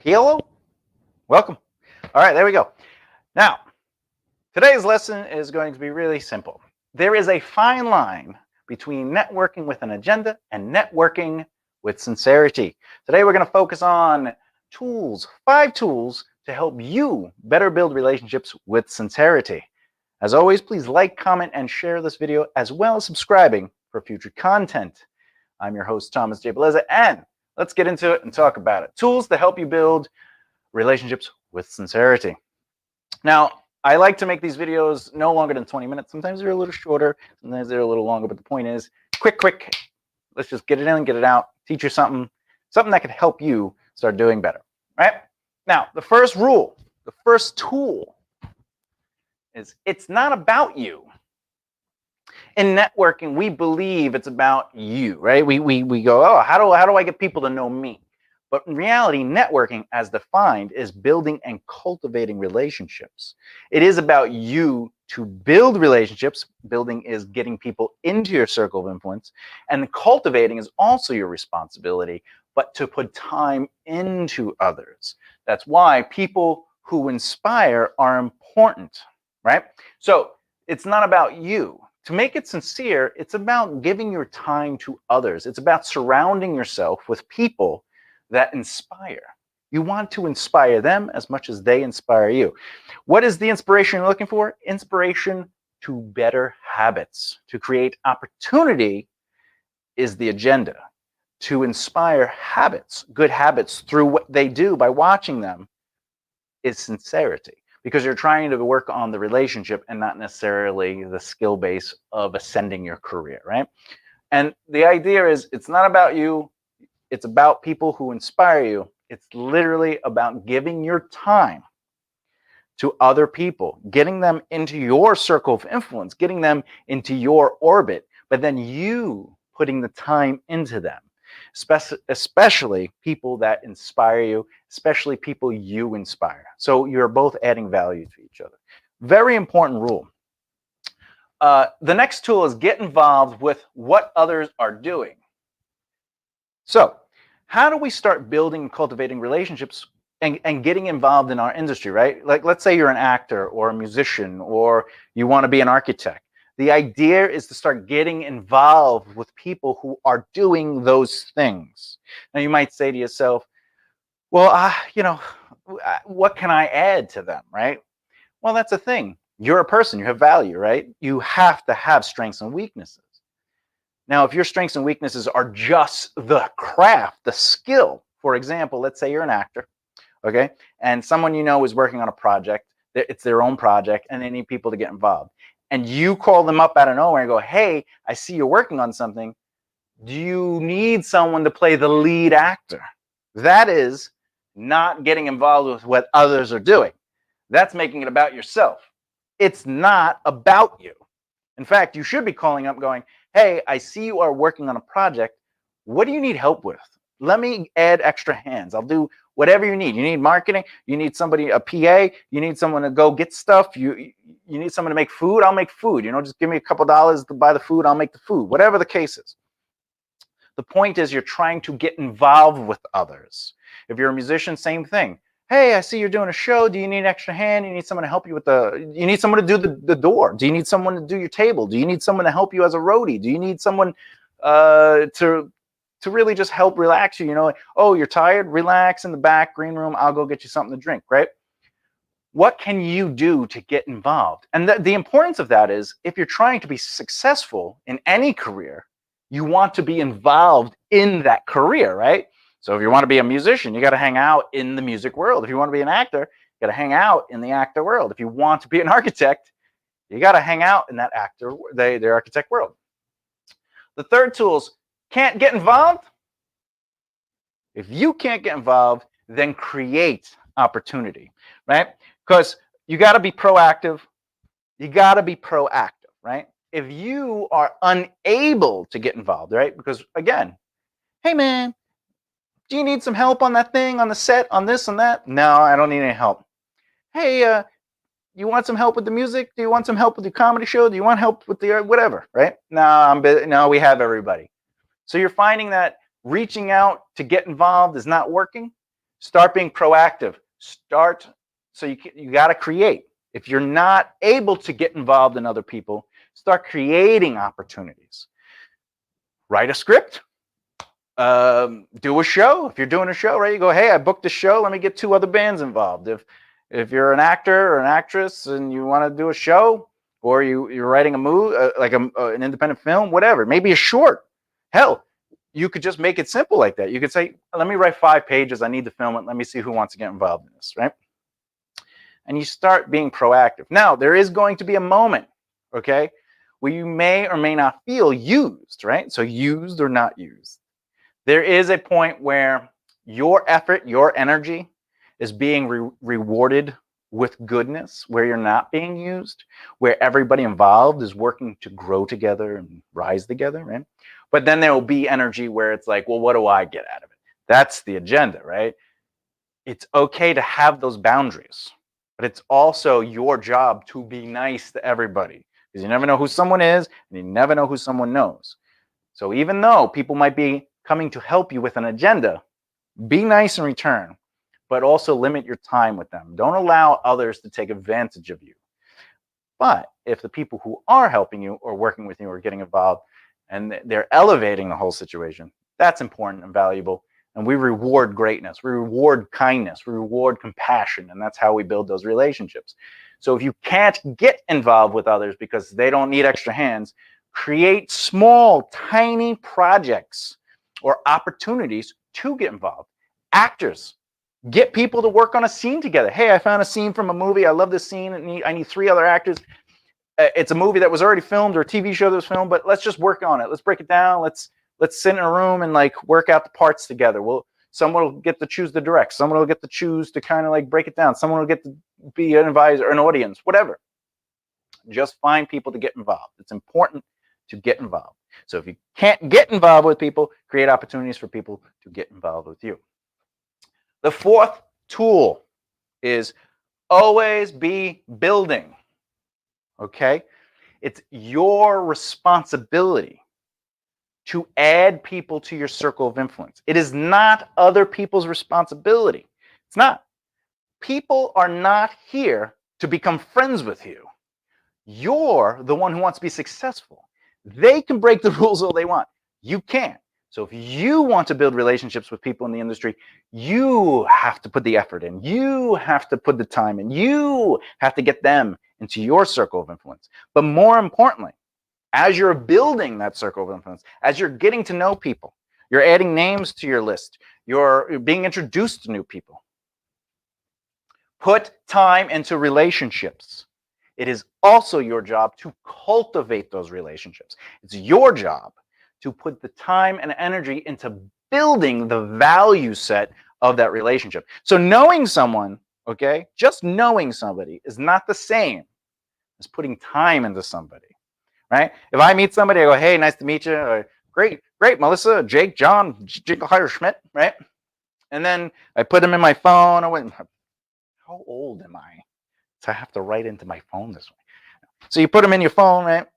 Hello, welcome. All right, there we go. Now, today's lesson is going to be really simple. There is a fine line between networking with an agenda and networking with sincerity. Today, we're going to focus on tools, 5 tools to help you better build relationships with sincerity. As always, please like, comment, and share this video, as well as subscribing for future content. I'm your host, Thomas J. Beleza, and let's get into it and talk about it. Tools to help you build relationships with sincerity. Now, I like to make these videos no longer than 20 minutes. Sometimes they're a little shorter, sometimes they're a little longer, but the point is, quick. Let's just get it in, get it out, teach you something that could help you start doing better, right? Now, the first rule, the first tool is it's not about you. In networking, we believe it's about you, right? We go, oh, how do I get people to know me? But in reality, networking, as defined, is building and cultivating relationships. It is about you to build relationships. Building is getting people into your circle of influence. And cultivating is also your responsibility, but to put time into others. That's why people who inspire are important, right? So it's not about you. To make it sincere, it's about giving your time to others. It's about surrounding yourself with people that inspire. You want to inspire them as much as they inspire you. What is the inspiration you're looking for? Inspiration to better habits. To create opportunity is the agenda. To inspire habits, good habits, through what they do by watching them is sincerity. Because you're trying to work on the relationship and not necessarily the skill base of ascending your career, right? And the idea is it's not about you. It's about people who inspire you. It's literally about giving your time to other people, getting them into your circle of influence, getting them into your orbit, but then you putting the time into them, especially people that inspire you, especially people you inspire. So you're both adding value to each other. Very important rule. The next tool is get involved with what others are doing. So how do we start building and cultivating relationships and getting involved in our industry, right? Like, let's say you're an actor or a musician or you want to be an architect. The idea is to start getting involved with people who are doing those things. Now, you might say to yourself, well, what can I add to them, right? Well, that's the thing. You're a person. You have value, right? You have to have strengths and weaknesses. Now, if your strengths and weaknesses are just the craft, the skill, for example, let's say you're an actor, okay, and someone you know is working on a project, it's their own project, and they need people to get involved. And you call them up out of nowhere and go, hey, I see you're working on something. Do you need someone to play the lead actor? That is not getting involved with what others are doing. That's making it about yourself. It's not about you. In fact, you should be calling up going, hey, I see you are working on a project. What do you need help with? Let me add extra hands. I'll do whatever you need. You need marketing. You need somebody, a PA. You need someone to go get stuff. You need someone to make food. I'll make food. Just give me a couple dollars to buy the food. I'll make the food. Whatever the case is. The point is you're trying to get involved with others. If you're a musician, same thing. Hey, I see you're doing a show. Do you need an extra hand? You need someone to help you with you need someone to do the door. Do you need someone to do your table? Do you need someone to help you as a roadie? Do you need someone to really just help relax you? Like, oh, you're tired? Relax in the back, green room. I'll go get you something to drink, right? What can you do to get involved? And the importance of that is if you're trying to be successful in any career, you want to be involved in that career, right? So if you want to be a musician, you got to hang out in the music world. If you want to be an actor, you got to hang out in the actor world. If you want to be an architect, you got to hang out in that the architect world. The third tool is can't get involved. If you can't get involved, then create opportunity, right? Because you got to be proactive. You got to be proactive, right? If you are unable to get involved, right? Because again, hey man, do you need some help on that thing, on the set, on this and that? No, I don't need any help. Hey, you want some help with the music? Do you want some help with the comedy show? Do you want help with the whatever, right? No, we have everybody. So you're finding that reaching out to get involved is not working. Start being proactive. So you got to create. If you're not able to get involved in other people, start creating opportunities. Write a script. Do a show. If you're doing a show, right, you go, hey, I booked a show. Let me get 2 other bands involved. If you're an actor or an actress and you want to do a show, or you're writing a movie, like an independent film, whatever, maybe a short. Hell, you could just make it simple like that. You could say, let me write 5 pages. I need to film it. Let me see who wants to get involved in this, right? And you start being proactive. Now, there is going to be a moment, okay, where you may or may not feel used, right? So used or not used. There is a point where your effort, your energy is being rewarded with goodness, where you're not being used, where everybody involved is working to grow together and rise together, right? But then there will be energy where it's like, well, what do I get out of it? That's the agenda, right? It's okay to have those boundaries, but it's also your job to be nice to everybody, because you never know who someone is and you never know who someone knows. So even though people might be coming to help you with an agenda, be nice in return, but also limit your time with them. Don't allow others to take advantage of you. But if the people who are helping you or working with you or getting involved and they're elevating the whole situation, that's important and valuable. And we reward greatness, we reward kindness, we reward compassion, and that's how we build those relationships. So if you can't get involved with others because they don't need extra hands, create small, tiny projects or opportunities to get involved. Actors, get people to work on a scene together. Hey, I found a scene from a movie. I love this scene. I need 3 other actors. It's a movie that was already filmed or a TV show that was filmed, but let's just work on it. Let's break it down. Let's sit in a room and like work out the parts together. Someone will get to choose to direct. Someone will get to choose to kind of like break it down. Someone will get to be an advisor, an audience, whatever. Just find people to get involved. It's important to get involved. So if you can't get involved with people, create opportunities for people to get involved with you. The 4th tool is always be building. Okay? It's your responsibility to add people to your circle of influence. It is not other people's responsibility. It's not. People are not here to become friends with you. You're the one who wants to be successful. They can break the rules all they want. You can't. So if you want to build relationships with people in the industry, you have to put the effort in. You have to put the time in. You have to get them into your circle of influence. But more importantly, as you're building that circle of influence, as you're getting to know people, you're adding names to your list, you're being introduced to new people. Put time into relationships. It is also your job to cultivate those relationships. It's your job to put the time and energy into building the value set of that relationship. So knowing someone, okay, just knowing somebody is not the same as putting time into somebody, right? If I meet somebody, I go, hey, nice to meet you. Great, Melissa, Jake, John, Jingleheimer Schmidt, right? And then I put them in my phone. I went, how old am I to have to write into my phone this way? So you put them in your phone, right?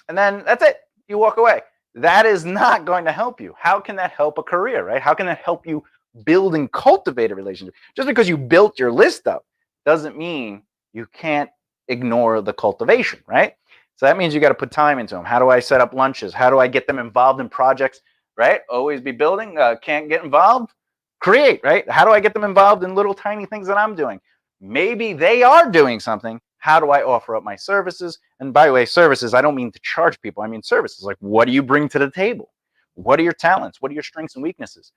And then that's it. You walk away. That is not going to help you. How can that help a career, right? How can that help you build and cultivate a relationship? Just because you built your list up doesn't mean you can't ignore the cultivation, right? So that means you got to put time into them. How do I set up lunches? How do I get them involved in projects, right? Always be building. Can't get involved? Create, right? How do I get them involved in little tiny things that I'm doing? Maybe they are doing something. How do I offer up my services? And by the way, services, I don't mean to charge people. I mean services. Like, what do you bring to the table? What are your talents? What are your strengths and weaknesses?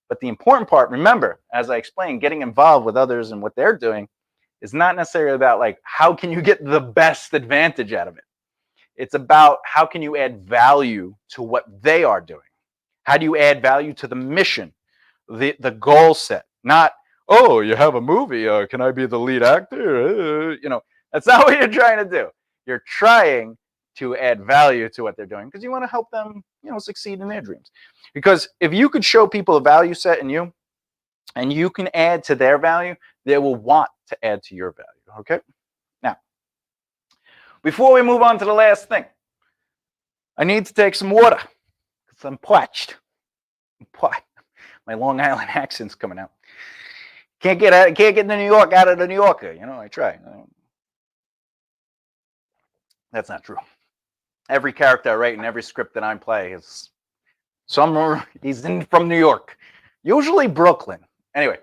But the important part, remember, as I explained, getting involved with others and what they're doing is not necessarily about like, how can you get the best advantage out of it? It's about how can you add value to what they are doing? How do you add value to the mission, the goal set? Not, oh, you have a movie. Can I be the lead actor? That's not what you're trying to do. You're trying to add value to what they're doing because you want to help them, succeed in their dreams. Because if you could show people a value set in you and you can add to their value, they will want to add to your value. Okay? Now, before we move on to the last thing, I need to take some water because I'm parched. My Long Island accent's coming out. Can't get to New York out of the New Yorker. You know, I try. That's not true. Every character I write in every script that I play is he's from New York, usually Brooklyn. Anyway,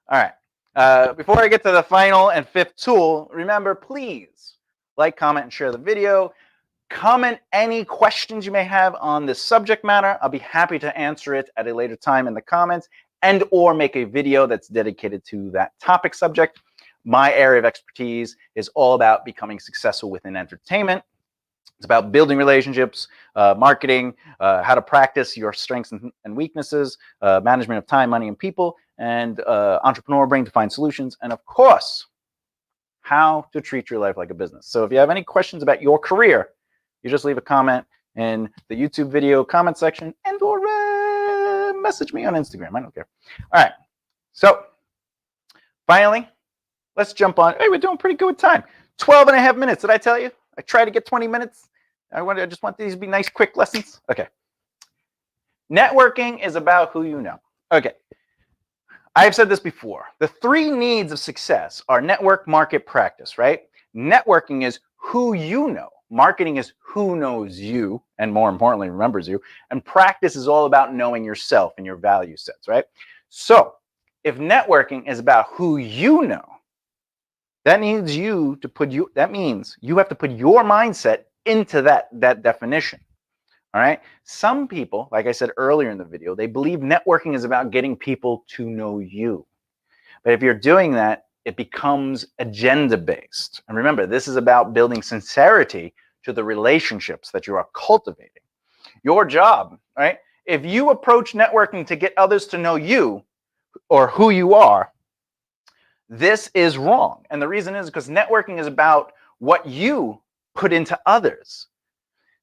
all right. Before I get to the final and fifth tool, remember, please like, comment, and share the video. Comment any questions you may have on this subject matter. I'll be happy to answer it at a later time in the comments, and or make a video that's dedicated to that topic subject. My area of expertise is all about becoming successful within entertainment. It's about building relationships, marketing, how to practice your strengths and weaknesses, management of time, money, and people, and entrepreneur brain to find solutions, and of course, how to treat your life like a business. So if you have any questions about your career, you just leave a comment in the YouTube video comment section, and or message me on Instagram. I don't care. All right. So finally, let's jump on. Hey, we're doing pretty good with time. 12 and a half minutes. Did I tell you? I try to get 20 minutes. I just want these to be nice, quick lessons. Okay. Networking is about who you know. Okay. I've said this before. The 3 needs of success are network, market, practice, right? Networking is who you know. Marketing is who knows you, and more importantly, remembers you. And practice is all about knowing yourself and your value sets, right? So if networking is about who you know, that means that means you have to put your mindset into that definition. All right. Some people, like I said earlier in the video, they believe networking is about getting people to know you. But if you're doing that, it becomes agenda based. And remember, this is about building sincerity to the relationships that you are cultivating. Your job, right? If you approach networking to get others to know you or who you are, this is wrong. And the reason is because networking is about what you put into others.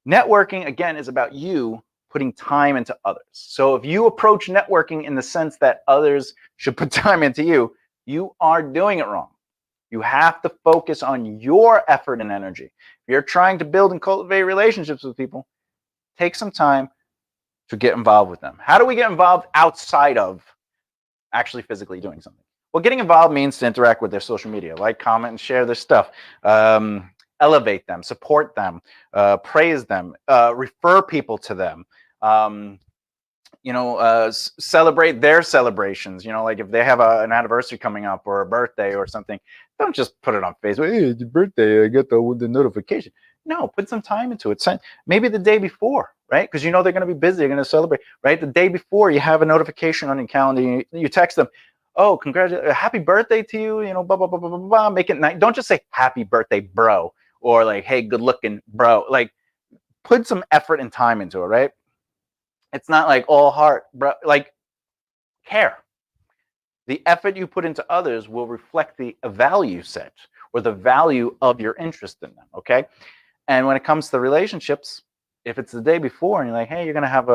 Networking, again, is about you putting time into others. So if you approach networking in the sense that others should put time into you, you are doing it wrong. You have to focus on your effort and energy. If you're trying to build and cultivate relationships with people, take some time to get involved with them. How do we get involved outside of actually physically doing something? Well, getting involved means to interact with their social media, like, comment, and share their stuff. Elevate them, support them, praise them, refer people to them. Celebrate their celebrations. Like if they have an anniversary coming up or a birthday or something, don't just put it on Facebook. Hey, it's your birthday, I get the notification. No, put some time into it. Maybe the day before, right? Because they're going to be busy, they're going to celebrate, right? The day before, you have a notification on your calendar. You text them, oh, congratulations, happy birthday to you, blah, blah, blah, blah, blah, blah. Make it nice. Don't just say happy birthday, bro, or like, hey, good looking, bro. Like, put some effort and time into it, right? It's not like all heart, bro. Like, care. The effort you put into others will reflect the value set or the value of your interest in them, okay? And when it comes to relationships, if it's the day before and you're like, hey, you're going to have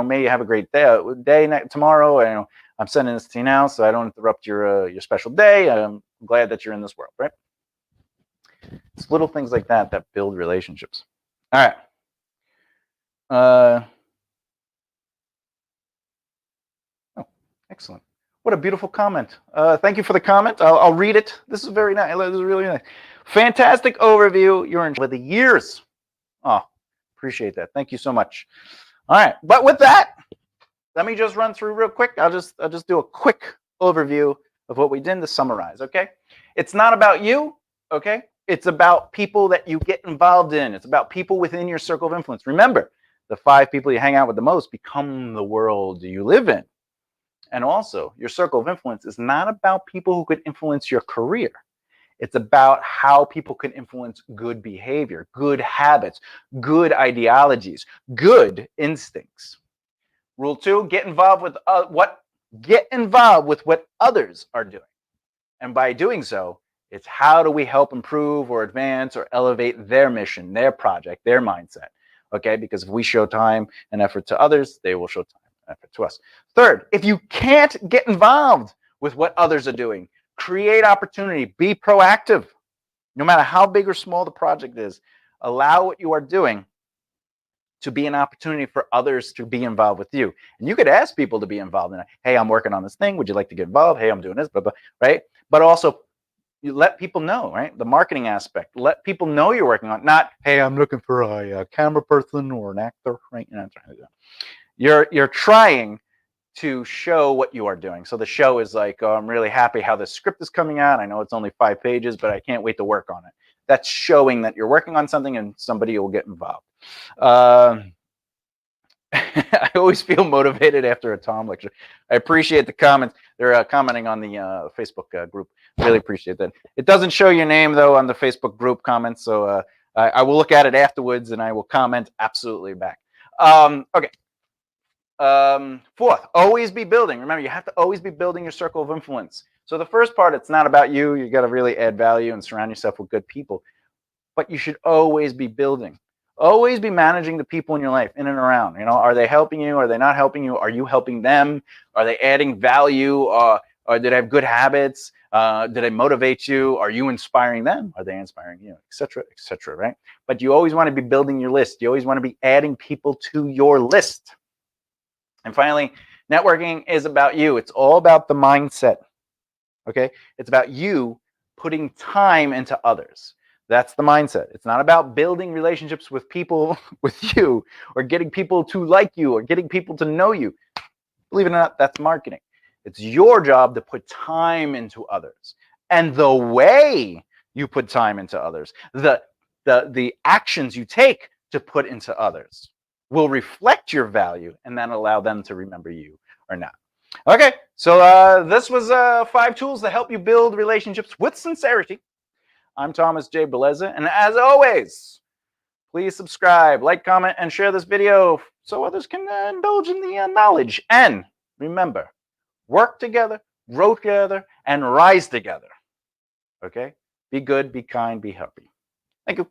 may you have a great day tomorrow. I'm sending this to you now so I don't interrupt your special day. I'm glad that you're in this world, right? It's little things like that that build relationships. All right. Oh, excellent. What a beautiful comment. Thank you for the comment. I'll read it. This is very nice. This is really nice. Fantastic overview. You're in with the years. Oh, appreciate that. Thank you so much. All right. But with that, let me just run through real quick. I'll just do a quick overview of what we did to summarize, okay? It's not about you, okay? It's about people that you get involved in. It's about people within your circle of influence. Remember, the 5 people you hang out with the most become the world you live in. And also, your circle of influence is not about people who could influence your career. It's about how people can influence good behavior, good habits, good ideologies, good instincts. Rule 2, get involved with what others are doing. And by doing so, it's how do we help improve or advance or elevate their mission, their project, their mindset. Okay? Because if we show time and effort to others, they will show time and effort to us. Third, if you can't get involved with what others are doing, create opportunity, be proactive. No matter how big or small the project is, allow what you are doing to be an opportunity for others to be involved with you. And you could ask people to be involved in it. Hey, I'm working on this thing. Would you like to get involved? Hey, I'm doing this, blah, blah, right? But also, you let people know, right? The marketing aspect. Let people know you're working on it. Not, hey, I'm looking for a camera person or an actor, right? You're trying to show what you are doing. So the show is like, oh, I'm really happy how the script is coming out. I know it's only 5 pages, but I can't wait to work on it. That's showing that you're working on something and somebody will get involved. I always feel motivated after a Tom lecture. I appreciate the comments. They're commenting on the Facebook group. Really appreciate that. It doesn't show your name, though, on the Facebook group comments, so I will look at it afterwards, and I will comment absolutely back. Okay. Fourth, always be building. Remember, you have to always be building your circle of influence. So the first part, it's not about you. You got to really add value and surround yourself with good people. But you should always be building. Always be managing the people in your life, in and around. You know, are they helping you? Are they not helping you? Are you helping them? Are they adding value? Or do they have good habits? Do they motivate you? Are you inspiring them? Are they inspiring you? Et cetera, right? But you always want to be building your list. You always want to be adding people to your list. And finally, networking is about you. It's all about the mindset, okay? It's about you putting time into others. That's the mindset. It's not about building relationships with people with you or getting people to like you or getting people to know you. Believe it or not, that's marketing. It's your job to put time into others. And the way you put time into others, the actions you take to put into others will reflect your value and then allow them to remember you or not. Okay, so this was 5 tools to help you build relationships with sincerity. I'm Thomas J. Beleza, and as always, please subscribe, like, comment, and share this video so others can indulge in the knowledge. And remember, work together, grow together, and rise together. Okay? Be good, be kind, be happy. Thank you.